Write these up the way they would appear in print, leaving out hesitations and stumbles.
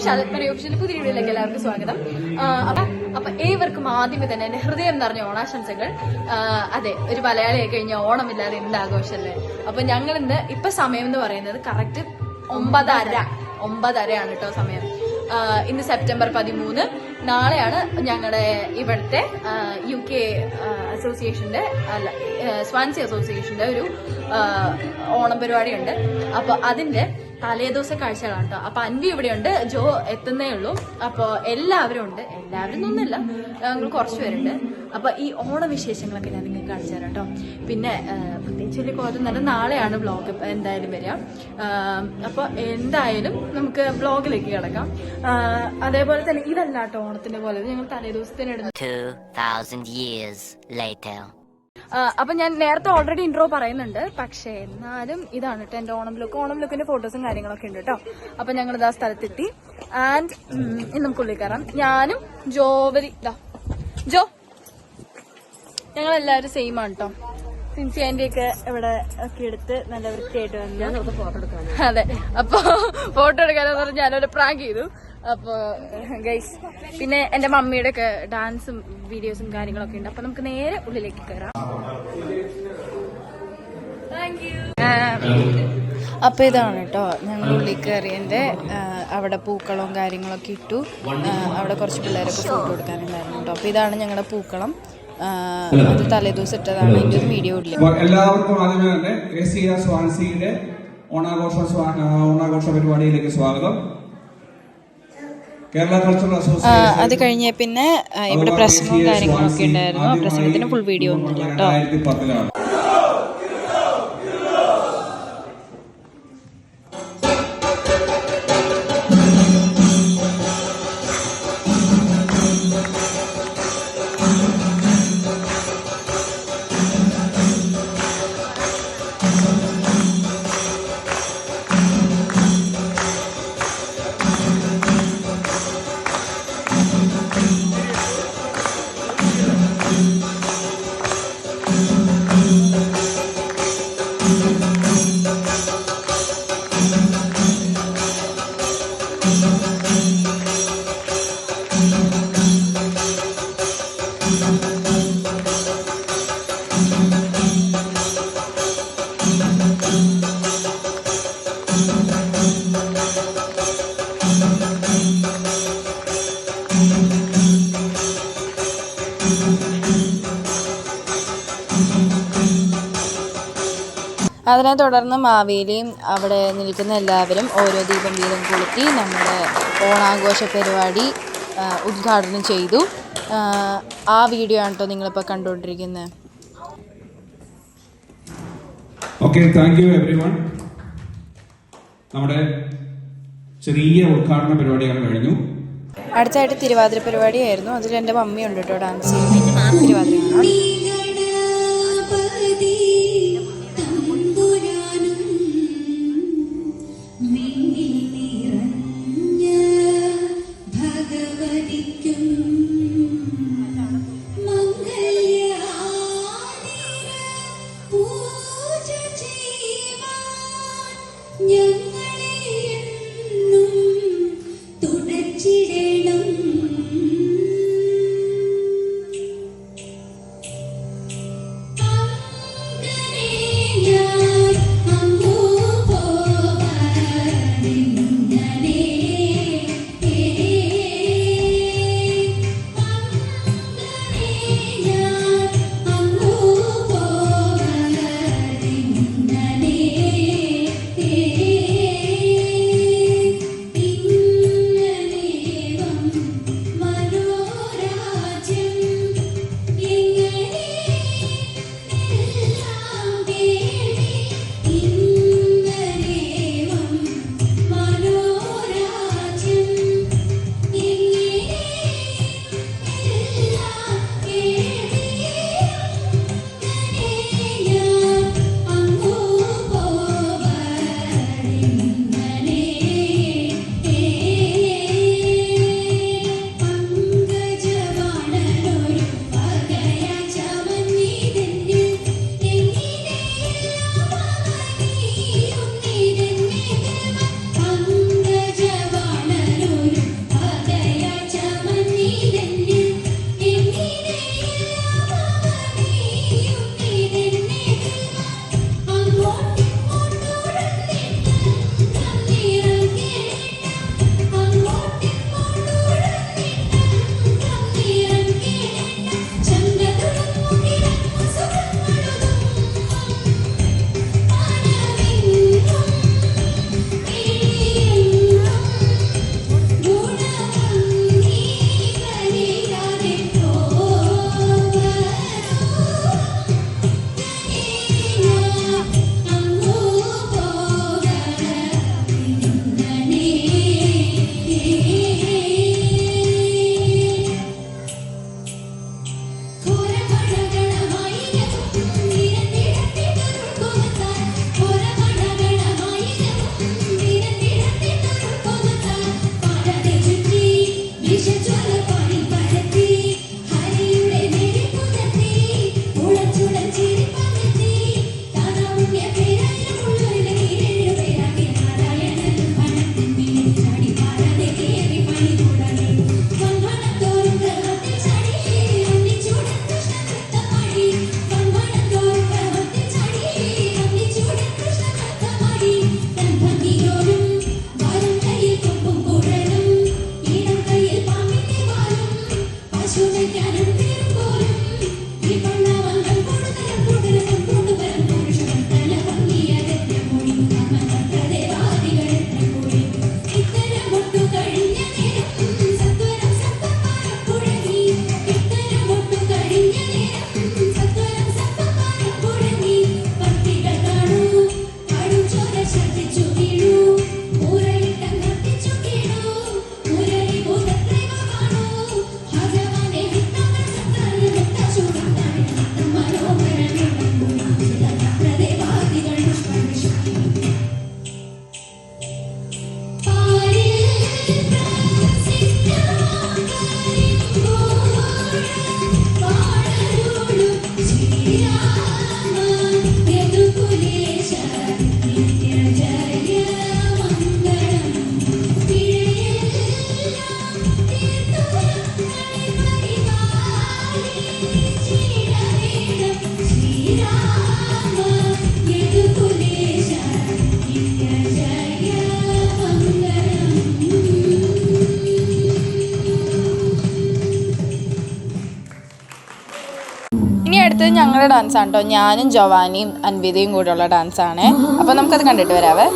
ഷാലത്മരി official പുതിയ വീഡിയോയിലേക്ക് എല്ലാവർക്കും സ്വാഗതം. അപ്പൊ ഏവർക്കും ആദ്യമേ തന്നെ എന്റെ ഹൃദയം നിറഞ്ഞ ഓണാശംസകൾ. അതെ, ഒരു മലയാളിയായി കഴിഞ്ഞ ഓണമില്ലാതെ എന്ത് ആഘോഷമല്ലേ. അപ്പൊ ഞങ്ങൾ ഇന്ന് ഇപ്പൊ സമയം എന്ന് പറയുന്നത് കറക്റ്റ് 9:30 കേട്ടോ സമയം. ഇന്ന് സെപ്റ്റംബർ 13. നാളെയാണ് ഞങ്ങളുടെ ഇവിടുത്തെ UK അസോസിയേഷന്റെ അല്ല സ്വാൻസി അസോസിയേഷന്റെ ഒരു ഓണം പരിപാടിയുണ്ട്. അപ്പൊ അതിന്റെ തലേദിവസ കാഴ്ചകളാണ് കേട്ടോ. അപ്പൊ അൻവി ഇവിടെയുണ്ട്, ജോ എത്തുന്നേ ഉള്ളൂ. അപ്പൊ എല്ലാവരും ഉണ്ട്, എല്ലാവരും ഒന്നുമില്ല, ഞങ്ങൾ കുറച്ച് പേരുണ്ട്. അപ്പൊ ഈ ഓണവിശേഷങ്ങളൊക്കെ ഞാൻ നിങ്ങൾക്ക് കാണിച്ചു തരാം കേട്ടോ. പിന്നെ പ്രത്യേകിച്ച് വലിയ കുറച്ചൊന്നല്ല, നാളെയാണ് വ്ളോഗ് എന്തായാലും വരിക. അപ്പൊ എന്തായാലും നമുക്ക് വ്ളോഗിലേക്ക് കിടക്കാം. അതേപോലെ തന്നെ ഇതല്ല കേട്ടോ ഓണത്തിന്റെ പോലെ, ഞങ്ങൾ തലേദിവസത്തിന് ഇടുന്നത്. 2000 years later. അപ്പൊ ഞാൻ നേരത്തെ ഓൾറെഡി ഇൻട്രോ പറയുന്നുണ്ട്, പക്ഷേ എന്നാലും ഇതാണ് കേട്ടോ എന്റെ ഓണം ലുക്കിന്റെ ഫോട്ടോസും കാര്യങ്ങളൊക്കെ ഉണ്ട് കേട്ടോ. അപ്പൊ ഞങ്ങൾ ഇതാ സ്ഥലത്തെത്തി. ആൻഡ് ഇന്ന് നമുക്ക് ഉള്ളിൽ കയറാം. ഞാനും ജോവലി ജോ ഞങ്ങളെല്ലാവരും സെയിം ആണ് കേട്ടോ. സിൻസി ആന്റി ഒക്കെ ഇവിടെ ഒക്കെ എടുത്ത് നല്ല വൃത്തിയായിട്ട് വന്നു. അതെ, അപ്പൊ ഫോട്ടോ എടുക്കാനെന്ന് പറഞ്ഞ് ഞാനൊരു പ്രാങ്ക് ചെയ്തു. അപ്പൊ ഗൈസ്, പിന്നെ എന്റെ മമ്മിയുടെ ഒക്കെ ഡാൻസും വീഡിയോസും കാര്യങ്ങളൊക്കെ ഉണ്ട്. അപ്പൊ നമുക്ക് നേരെ ഉള്ളിലേക്ക് കയറാം. അപ്പൊ ഇതാണ് കേട്ടോ ഞങ്ങൾ ഉള്ളിൽ കയറിയതിന്റെ അവിടെ പൂക്കളവും കാര്യങ്ങളൊക്കെ ഇട്ടു. അവിടെ കുറച്ച് പിള്ളേരൊക്കെ ഫോട്ടോ എടുക്കാനുണ്ടായിരുന്നു കേട്ടോ. അപ്പൊ ഇതാണ് ഞങ്ങളുടെ പൂക്കളം. അത് തലേദിവസം ഇട്ടതാണ്, അതിന്റെ ഒരു വീഡിയോ ഇല്ല. എല്ലാവർക്കും ആദ്യമേ തന്നെ ACR സ്വാൻസിയുടെ ഓണാഘോഷ പരിപാടിയിലേക്ക് സ്വാഗതം. കേരള കൾച്ചറൽ അസോസിയേഷൻ അത് കഴിഞ്ഞ പിന്നെ ഇവിടെ പ്രസംഗവും കാര്യങ്ങളൊക്കെ ഉണ്ടായിരുന്നു. ആ പ്രസംഗത്തിന് ഫുൾ വീഡിയോ ഒന്നുമില്ല കേട്ടോ. 2010 അതിനെ തുടർന്ന് മാവേലിയും അവിടെ നിൽക്കുന്ന എല്ലാവരും ഓരോ ദീപം വീതം കൊളുത്തി നമ്മുടെ ഓണാഘോഷ പരിപാടി ഉദ്ഘാടനം ചെയ്തു. ആ വീഡിയോ ആണ് കേട്ടോ നിങ്ങളിപ്പോൾ കണ്ടുകൊണ്ടിരിക്കുന്നത്. Okay, thank you everyone. നമ്മുടെ ചെറിയ ഉദ്ഘാടന പരിപാടികൾ കഴിഞ്ഞു. അടുത്തായിട്ട് തിരുവാതിര പരിപാടിയായിരുന്നു. അതിൽ എൻ്റെ മമ്മിയുണ്ട് കേട്ടോ ഡാൻസ് ചെയ്യുന്നത്. തിരുവാതിര ഞങ്ങളുടെ ഡാൻസ് ആണ് കേട്ടോ. ഞാനും ജവാനിയും അൻവിതയും കൂടെയുള്ള ഡാൻസാണ്. അപ്പോൾ നമുക്കത് കണ്ടിട്ട് വരാവേ.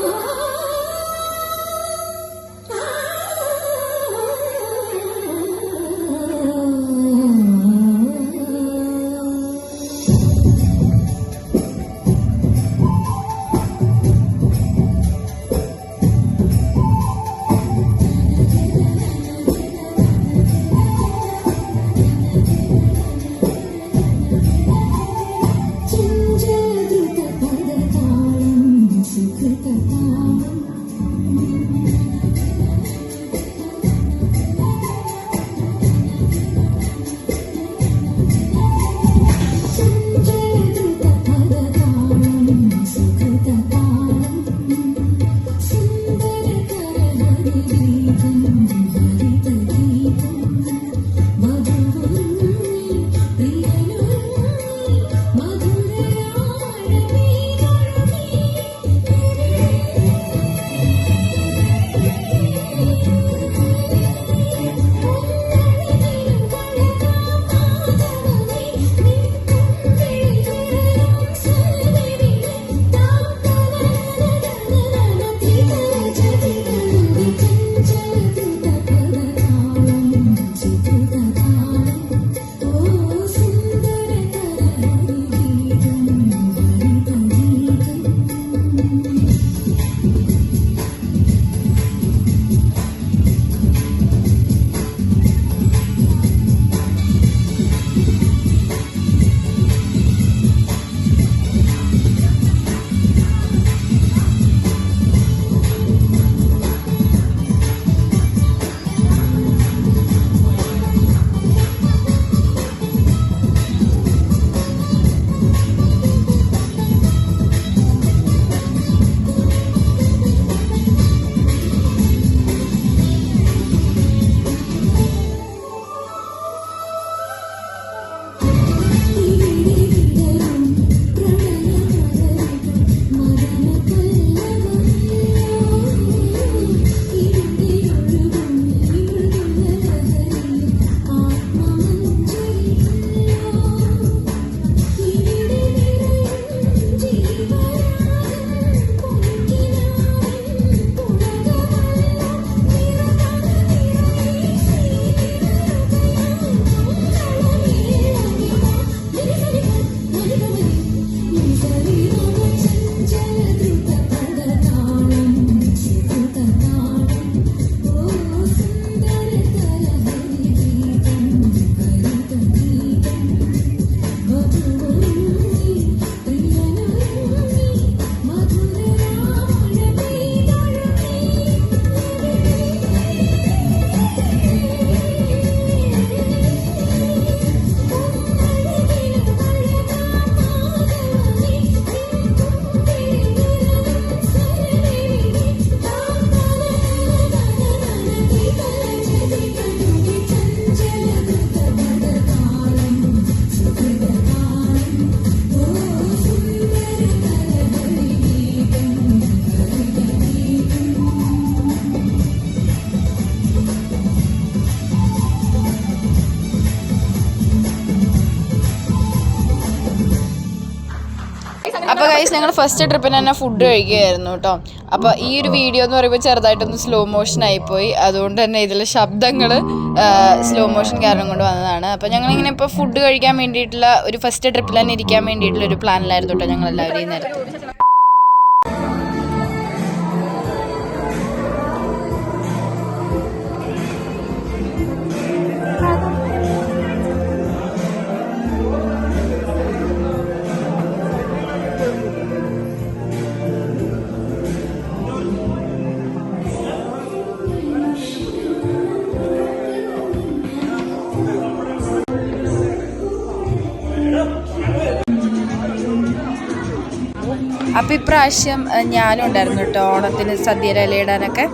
അപ്പോൾ ഗൈസ് ഞങ്ങൾ ഫസ്റ്റ് ട്രിപ്പിന് തന്നെ ഫുഡ് കഴിക്കുകയായിരുന്നു കേട്ടോ. അപ്പോൾ ഈ ഒരു വീഡിയോ എന്ന് പറയുമ്പോൾ ചെറുതായിട്ടൊന്ന് സ്ലോ മോഷൻ ആയിപ്പോയി. അതുകൊണ്ട് തന്നെ ഇതിലെ ശബ്ദങ്ങൾ സ്ലോ മോഷൻ കാരണം കൊണ്ട് വന്നതാണ്. അപ്പോൾ ഞങ്ങളിങ്ങനെ ഇപ്പോൾ ഫുഡ് കഴിക്കാൻ വേണ്ടിയിട്ടുള്ള ഒരു ഫസ്റ്റ് ട്രിപ്പിൽ തന്നെ ഇരിക്കാൻ വേണ്ടിയിട്ടുള്ള ഒരു പ്ലാനിലായിരുന്നു കേട്ടോ ഞങ്ങൾ എല്ലാവരും നേരത്തെ. അപ്പം ഇപ്രാവശ്യം ഞാനും ഉണ്ടായിരുന്നു കേട്ടോ ഓണത്തിന് സദ്യയില ഇലയിടാനൊക്കെ.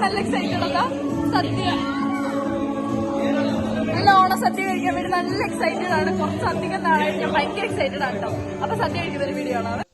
നല്ല എക്സൈറ്റഡ് അല്ല സദ്യ, നല്ല ഓണസദ്യ കഴിക്കാൻ വേണ്ടി നല്ല എക്സൈറ്റഡ് ആണ്. കുറച്ചധികം നാളായിട്ട് ഞാൻ ഭയങ്കര എക്സൈറ്റഡ് ആണ് കേട്ടോ. അപ്പൊ സദ്യ കഴിക്കുന്ന ഒരു വീഡിയോ ആണ്.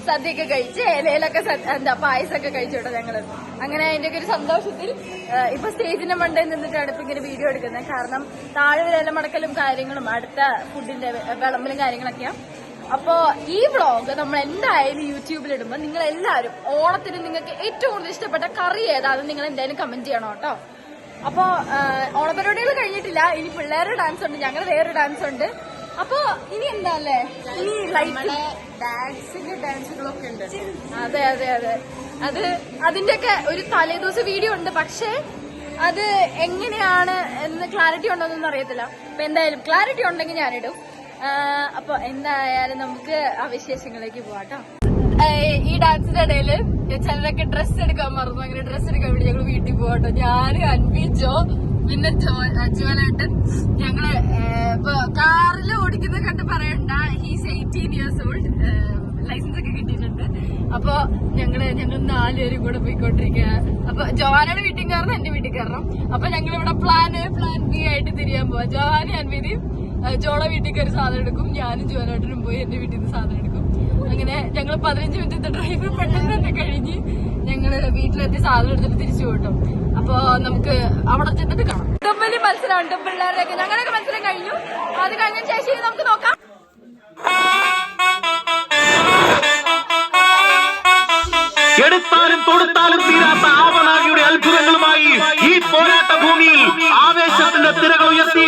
സദ്യയൊക്കെ കഴിച്ച് ഇലയിലൊക്കെ എന്താ പായസമൊക്കെ കഴിച്ചോട്ടെ ഞങ്ങള്. അങ്ങനെ അതിന്റെ ഒക്കെ ഒരു സന്തോഷത്തിൽ ഇപ്പൊ സ്റ്റേജിന്റെ മണ്ടയിൽ നിന്നിട്ടാണ് ഇപ്പൊ ഇങ്ങനെ വീഡിയോ എടുക്കുന്നത്. കാരണം താഴെ ഇല മടക്കലും കാര്യങ്ങളും അടുത്ത ഫുഡിന്റെ വിളമ്പലും കാര്യങ്ങളൊക്കെയാ. അപ്പോ ഈ വ്ളോഗ് നമ്മൾ എന്തായാലും യൂട്യൂബിൽ ഇടുമ്പോ നിങ്ങൾ എല്ലാവരും ഓണത്തിന് നിങ്ങൾക്ക് ഏറ്റവും കൂടുതൽ ഇഷ്ടപ്പെട്ട കറി ഏതാ അത് നിങ്ങൾ എന്തായാലും കമന്റ് ചെയ്യണം കേട്ടോ. അപ്പോ ഓണപരിപാടികൾ കഴിഞ്ഞിട്ടില്ല, ഇനി പിള്ളേരുടെ ഡാൻസ് ഉണ്ട്, ഞങ്ങൾ വേറൊരു ഡാൻസ് ഉണ്ട്. അപ്പൊ ഇനി എന്താ അല്ലേ, ഇനി ലൈറ്റ് ഡാൻസുകളൊക്കെ ഉണ്ട്. അതെ അതെ അതെ, അതിന്റെയൊക്കെ ഒരു തലേദിവസം വീഡിയോ ഉണ്ട്. പക്ഷേ അത് എങ്ങനെയാണ് എന്ന് ക്ലാരിറ്റി ഉണ്ടോന്നൊന്നും അറിയത്തില്ല. അപ്പൊ എന്തായാലും ക്ലാരിറ്റി ഉണ്ടെങ്കിൽ ഞാനിടും. അപ്പൊ എന്തായാലും നമുക്ക് ആ വിശേഷങ്ങളിലേക്ക് പോവാട്ടോ. ഈ ഡാൻസിന്റെ ഇടയില് ചിലരൊക്കെ ഡ്രസ്സ് എടുക്കാൻ മറന്നു. അങ്ങനെ ഡ്രസ്സ് എടുക്കാൻ വേണ്ടി ഞങ്ങൾ വീട്ടിൽ പോവാട്ടോ. ഞാന് അൻവി, ജോ, പിന്നെ ജോലാട്ടൻ. ഞങ്ങള് ഇപ്പൊ കാറിൽ ഓടിക്കുന്ന കണ്ട് പറയണ്ട, ഹീസ് 18 years old, ലൈസൻസ് ഒക്കെ കിട്ടിയിട്ടുണ്ട്. അപ്പൊ ഞങ്ങൾ 4 പേരും കൂടെ പോയിക്കൊണ്ടിരിക്കുക. അപ്പൊ ജോഹാനയുടെ വീട്ടിൽ കയറണം, എന്റെ വീട്ടിൽ കയറണം. അപ്പൊ ഞങ്ങൾ ഇവിടെ പ്ലാൻ ബി ആയിട്ട് തിരിയാൻ പോവാ. ജോഹാനും അൻവിയും ജോള വീട്ടിൽ കയറി സാധനം എടുക്കും, ഞാനും ജോലാട്ടനും പോയി എന്റെ വീട്ടിൽ നിന്ന് സാധനം എടുക്കും. അങ്ങനെ ഞങ്ങൾ 15 മിനിറ്റത്തെ ഡ്രൈവ് പെട്ടെന്ന് തന്നെ കഴിഞ്ഞ് ഞങ്ങള് വീട്ടിലെത്തി സാധനം എടുത്തിട്ട് തിരിച്ചു പോയിട്ടും. അപ്പൊ നമുക്ക് അവിടെ ചെന്നിട്ട് കാണാം. തമ്മിൽ മത്സരമുണ്ട് പിള്ളേരുടെയൊക്കെ. ഞങ്ങളൊക്കെ മത്സരം കഴിഞ്ഞു. അത് കഴിഞ്ഞ ശേഷം നമുക്ക് നോക്കാം. എടുത്താലും തൊടുത്താലും തീരാത്ത ആവനാഴിയുടെ അത്ഭുതങ്ങളുമായി ഈ പോരാട്ട ഭൂമിയിൽ ആവേശത്തിന്റെ തിരകൾ ഉയർത്തി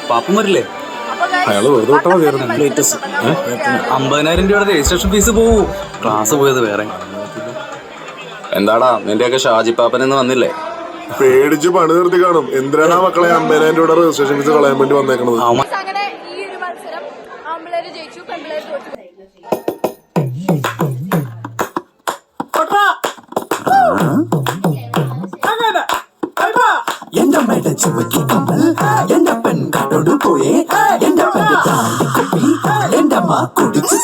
പാപ്പം വരില്ലേ? അയാള് വെറുതെ വിട്ടാ മതിയായിരുന്നു. 50,000 രൂപയുടെ രജിസ്ട്രേഷൻ ഫീസ് പോവൂ. ക്ലാസ് പോയത് വേറെ. എന്താടാ നിന്റെയൊക്കെ ഷാജിപ്പാപ്പനെന്ന് വന്നില്ലേ? പേടിച്ച് പണി നിർത്തി കാണും. എന്തിനാണ് മക്കളെ 50,000 രൂപയുടെ രജിസ്ട്രേഷൻ ഫീസ് കളയാൻ വേണ്ടി വന്നേക്കണത്? അങ്ങനെ ഈ ഒരു മത്സരം ആമ്പിള്ളേര് ജയിച്ചു, പെൺപിള്ളേര് തോറ്റു. എന്റെ അമ്മയുടെ ചുമക്കി കമ്മൽ എന്റെ പെൺ കാട്ടോട് പോയേ എന്റെ പെണ്ണ് കുപ്പി എന്റെ അമ്മ കുടിച്ചു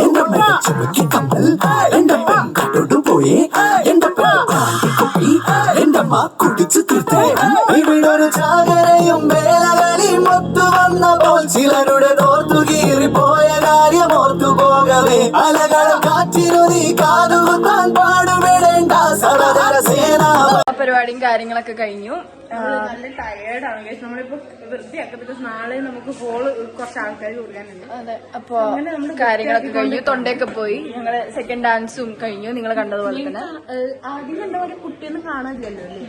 എന്റെ അമ്മയുടെ ചുമക്കി കമ്മൽ എന്റെ പെൺ കാട്ടോട് പോയേ എന്റെ പെണ്ണ് കുപ്പി എന്റെ എന്റെ അമ്മ കുടിച്ചു തീർത്തേ ഇവിടൊരു ചാകരയും വേലകളിയും ഒത്തു വന്നപ്പോൾ ചിലരുടെ തോർത്തു കീറിപ്പോയ കാര്യം ഓർത്തു പോകവേ അലകള കാറ്റിനു നീ കാതുകുത്താൻ പാടുപെടേണ്ട സഹചര സേന പരിപാടിയും കാര്യങ്ങളൊക്കെ കഴിഞ്ഞു. നല്ല ടയേർഡാണ് ഗൈസ്. നമ്മളിപ്പോ വൃത്തിയാക്കാം. ബിക്കോസ് നാളെ നമുക്ക് ഹോള് കുറച്ച് ആൾക്കാർ കൊടുക്കാനുണ്ട്. അതെ, അപ്പൊ കാര്യങ്ങളൊക്കെ കഴിഞ്ഞു. തൊണ്ടയൊക്കെ പോയി. ഞങ്ങള് സെക്കൻഡ് ഡാൻസും കഴിഞ്ഞു, നിങ്ങൾ കണ്ടതുപോലെ തന്നെ. ആദ്യം കണ്ട പോലെ കുട്ടിയൊന്നും കാണാനില്ലല്ലോ അല്ലേ?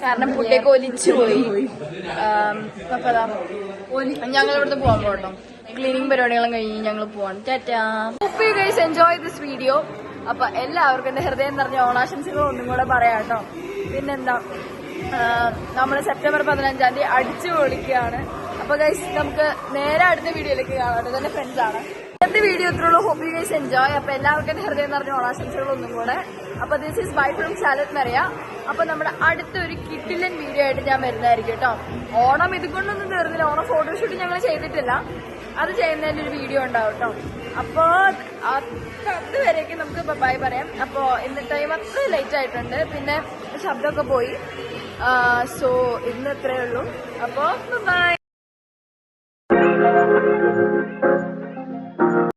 കാരണം കുട്ടിയൊക്കെ ഒലിച്ചു പോയി. അപ്പൊ അതാ ഞങ്ങൾ ഇവിടുന്ന് പോകാൻ പോകട്ടോ. ക്ലീനിങ് പരിപാടികളും കഴിഞ്ഞ് ഞങ്ങൾ പോവാണ്. Tata. Hope you guys enjoy this video. അപ്പൊ എല്ലാവർക്കും എന്റെ ഹൃദയം നിറഞ്ഞ ഓണാശംസകൾ ഒന്നും കൂടെ പറയാം കേട്ടോ. പിന്നെന്താ, നമ്മള് സെപ്റ്റംബർ 15-ാം തീയതി അടിച്ചു പൊളിക്കുകയാണ്. അപ്പൊ ഗൈസ് നമുക്ക് നേരെ അടുത്ത വീഡിയോയിലേക്ക് കാണാം. ഇതെന്റെ ഫ്രണ്ട്സ് ആണ്. ഇന്നത്തെ വീഡിയോ ഇത്രയുള്ളൂ. Hope you guys enjoy. അപ്പൊ എല്ലാവർക്കും എന്റെ ഹൃദയം നിറഞ്ഞ ഓണാശംസകൾ ഒന്നും കൂടെ. അപ്പൊ ദിസ് ഈസ് ബൈ ഫ്രം ശാലത് മെറിയ. അപ്പൊ നമ്മുടെ അടുത്തൊരു കിഡിലൻ വീഡിയോ ആയിട്ട് ഞാൻ വരുന്നതായിരിക്കും കേട്ടോ. ഓണം ഇതുകൊണ്ടൊന്നും തീർന്നില്ല. ഓണം ഫോട്ടോഷൂട്ട് ഞങ്ങൾ ചെയ്തിട്ടില്ല. അത് ചെയ്യുന്നതിന്റെ ഒരു വീഡിയോ ഉണ്ടാവും കേട്ടോ. അപ്പോ അതുവരേക്കും നമുക്ക് ബൈ പറയാം. അപ്പോ ഇന്ന് ടൈം അത്ര ലേറ്റ് ആയിട്ടുണ്ട്. പിന്നെ ശബ്ദമൊക്കെ പോയി. സോ ഇന്ന് ഇത്രയേ ഉള്ളൂ. അപ്പോ ബൈ.